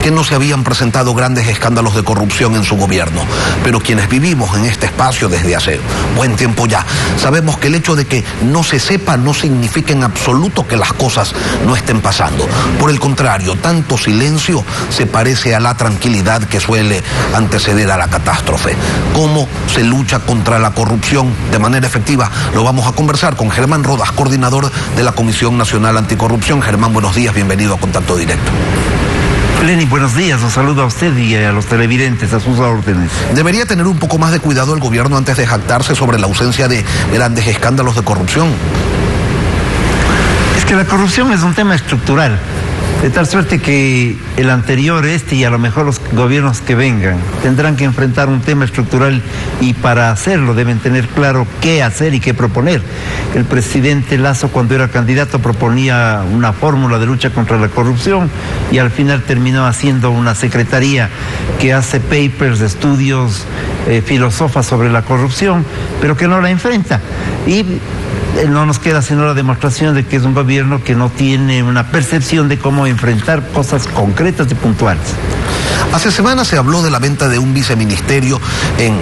Que no se habían presentado grandes escándalos de corrupción en su gobierno, pero quienes vivimos en este espacio desde hace buen tiempo ya, sabemos que el hecho de que no se sepa no significa en absoluto que las cosas no estén pasando. Por el contrario, tanto silencio se parece a la tranquilidad que suele anteceder a la catástrofe. ¿Cómo se lucha contra la corrupción de manera efectiva? Lo vamos a conversar con Germán Rodas, coordinador de la Comisión Nacional Anticorrupción. Germán, buenos días, bienvenido a Contacto Directo. Lenin, buenos días, los saludo a usted y a los televidentes, a sus órdenes. ¿Debería tener un poco más de cuidado el gobierno antes de jactarse sobre la ausencia de grandes escándalos de corrupción? Es que la corrupción es un tema estructural, de tal suerte que el anterior, y a lo mejor los gobiernos que vengan tendrán que enfrentar un tema estructural y para hacerlo deben tener claro qué hacer y qué proponer. El presidente Lasso, cuando era candidato, proponía una fórmula de lucha contra la corrupción y al final terminó haciendo una secretaría que hace papers, estudios, filosofa sobre la corrupción, pero que no la enfrenta. Y no nos queda sino la demostración de que es un gobierno que no tiene una percepción de cómo enfrentar cosas concretas y puntuales. Hace semanas se habló de la venta de un viceministerio en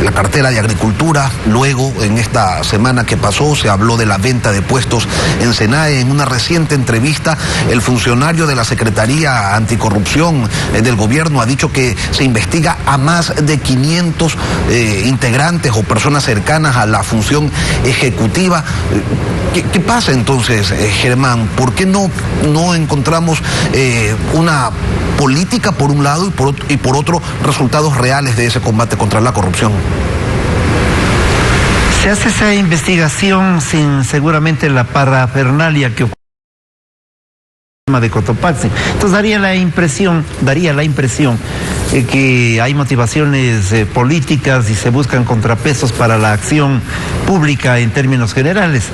la cartera de Agricultura. Luego, en esta semana que pasó, se habló de la venta de puestos en SENAE. En una reciente entrevista, el funcionario de la Secretaría Anticorrupción del gobierno ha dicho que se investiga a más de 500 integrantes o personas cercanas a la función ejecutiva. ¿Qué pasa entonces, Germán? ¿Por qué no encontramos una política por un lado y por otro resultados reales de ese combate contra la corrupción? Se hace esa investigación sin seguramente la parafernalia que ocurre de Cotopaxi. Entonces daría la impresión que hay motivaciones políticas y se buscan contrapesos para la acción pública en términos generales.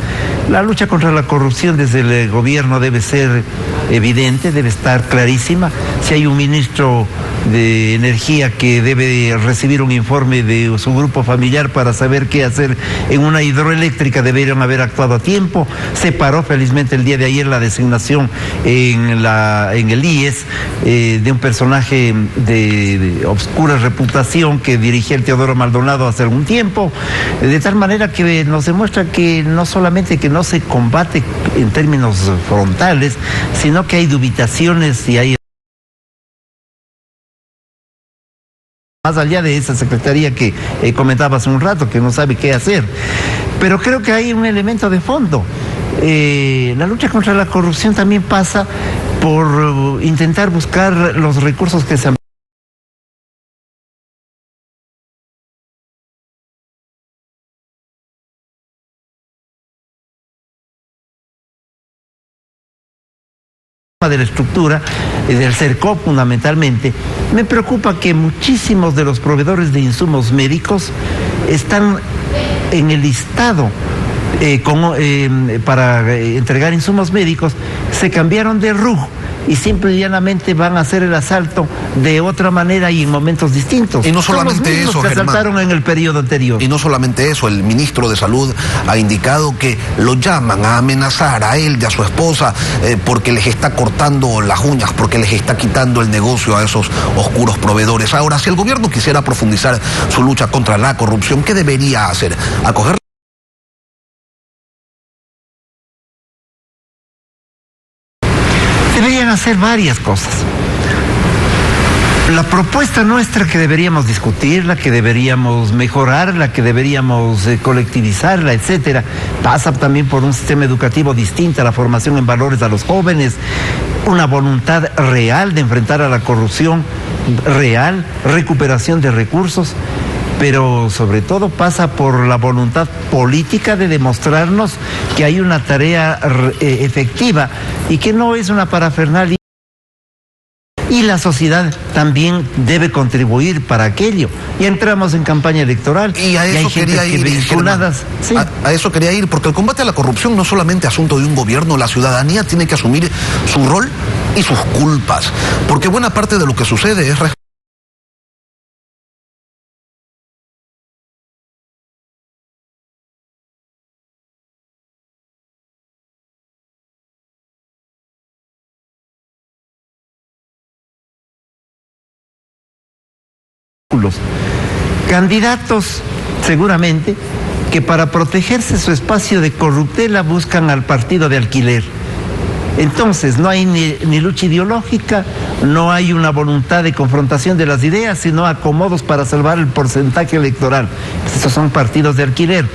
La lucha contra la corrupción desde el gobierno debe ser evidente, debe estar clarísima. Si hay un ministro de Energía que debe recibir un informe de su grupo familiar para saber qué hacer en una hidroeléctrica, deberían haber actuado a tiempo. Se paró felizmente el día de ayer la designación en el IES de un personaje de obscura reputación que dirigía el Teodoro Maldonado hace algún tiempo, de tal manera que nos demuestra que no solamente que no se combate en términos frontales, sino que hay dubitaciones y hay más allá de esa secretaría que comentaba hace un rato, que no sabe qué hacer. Pero creo que hay un elemento de fondo. La lucha contra la corrupción también pasa por intentar buscar los recursos que se han de la estructura, del CERCOP fundamentalmente. Me preocupa que muchísimos de los proveedores de insumos médicos están en el listado para entregar insumos médicos, se cambiaron de RUG y simple y llanamente van a hacer el asalto de otra manera y en momentos distintos. Y no solamente eso, que asaltaron en el periodo anterior. Y no solamente eso, el ministro de Salud ha indicado que lo llaman a amenazar a él y a su esposa porque les está cortando las uñas, porque les está quitando el negocio a esos oscuros proveedores. Ahora, si el gobierno quisiera profundizar su lucha contra la corrupción, ¿qué debería hacer? ¿Acoger? Deberían hacer varias cosas. La propuesta nuestra que deberíamos discutirla, que deberíamos mejorarla, que deberíamos colectivizarla, etcétera, pasa también por un sistema educativo distinto, la formación en valores a los jóvenes, una voluntad real de enfrentar a la corrupción real, recuperación de recursos, pero sobre todo pasa por la voluntad política de demostrarnos que hay una tarea efectiva y que no es una parafernalia. Y la sociedad también debe contribuir para aquello. Y entramos en campaña electoral. Y a eso quería ir, vinculadas. Sí. A eso quería ir, porque el combate a la corrupción no es solamente asunto de un gobierno, la ciudadanía tiene que asumir su rol y sus culpas, porque buena parte de lo que sucede es obstáculos. Candidatos, seguramente, que para protegerse su espacio de corruptela buscan al partido de alquiler. Entonces, no hay ni lucha ideológica, no hay una voluntad de confrontación de las ideas, sino acomodos para salvar el porcentaje electoral. Estos son partidos de alquiler.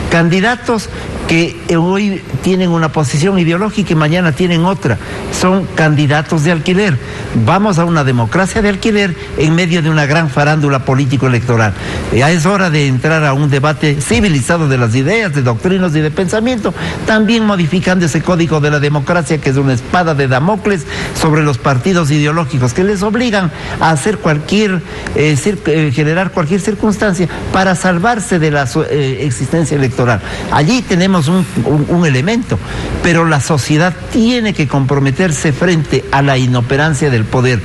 Candidatos que hoy tienen una posición ideológica y mañana tienen otra. Son candidatos de alquiler. Vamos a una democracia de alquiler en medio de una gran farándula político-electoral. Ya es hora de entrar a un debate civilizado de las ideas, de doctrinas y de pensamiento, también modificando ese código de la democracia que es una espada de Damocles sobre los partidos ideológicos que les obligan a hacer generar cualquier circunstancia para salvarse de la existencia electoral. Allí tenemos un elemento, pero la sociedad tiene que comprometerse frente a la inoperancia del poder.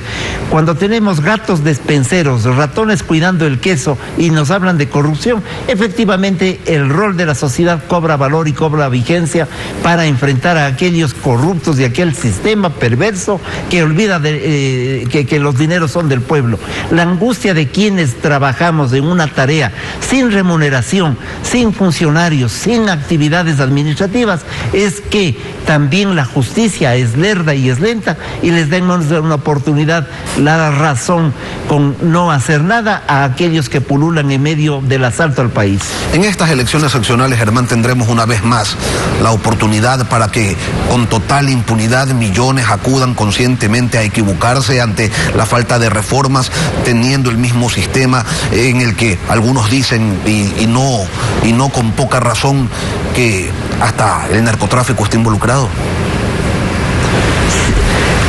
Cuando tenemos gatos despenseros, ratones cuidando el queso y nos hablan de corrupción, efectivamente el rol de la sociedad cobra valor y cobra vigencia para enfrentar a aquellos corruptos de aquel sistema perverso que olvida que los dineros son del pueblo. La angustia de quienes trabajamos en una tarea sin remuneración, sin funcionarios, sin actividades administrativas, es que también la justicia es lerda y es lenta y les demos una oportunidad, la razón con no hacer nada a aquellos que pululan en medio del asalto al país. En estas elecciones seccionales, Germán, tendremos una vez más la oportunidad para que con total impunidad millones acudan conscientemente a equivocarse ante la falta de reformas, teniendo el mismo sistema en el que algunos dicen, y no con poca razón, que hasta el narcotráfico está involucrado.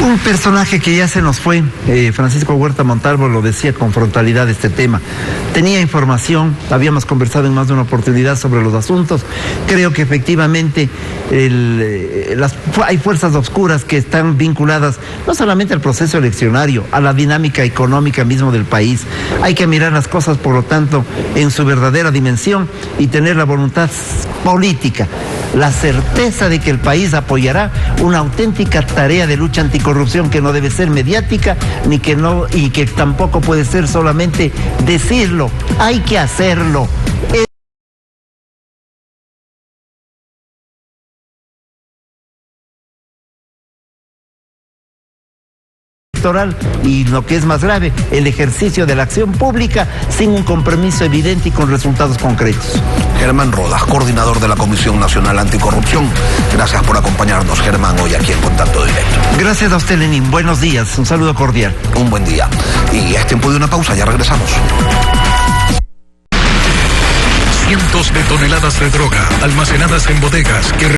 Un personaje que ya se nos fue, Francisco Huerta Montalvo, lo decía con frontalidad este tema. Tenía información, habíamos conversado en más de una oportunidad sobre los asuntos. Creo que efectivamente hay fuerzas oscuras que están vinculadas no solamente al proceso eleccionario, a la dinámica económica mismo del país. Hay que mirar las cosas, por lo tanto, en su verdadera dimensión y tener la voluntad política, la certeza de que el país apoyará una auténtica tarea de lucha anticorrupción que no debe ser mediática y que tampoco puede ser solamente decirlo, hay que hacerlo. Y lo que es más grave, el ejercicio de la acción pública sin un compromiso evidente y con resultados concretos. Germán Rodas, coordinador de la Comisión Nacional Anticorrupción. Gracias por acompañarnos, Germán, hoy aquí en Contacto Directo. Gracias a usted, Lenín. Buenos días. Un saludo cordial. Un buen día. Y es tiempo de una pausa, ya regresamos. Cientos de toneladas de droga almacenadas en bodegas que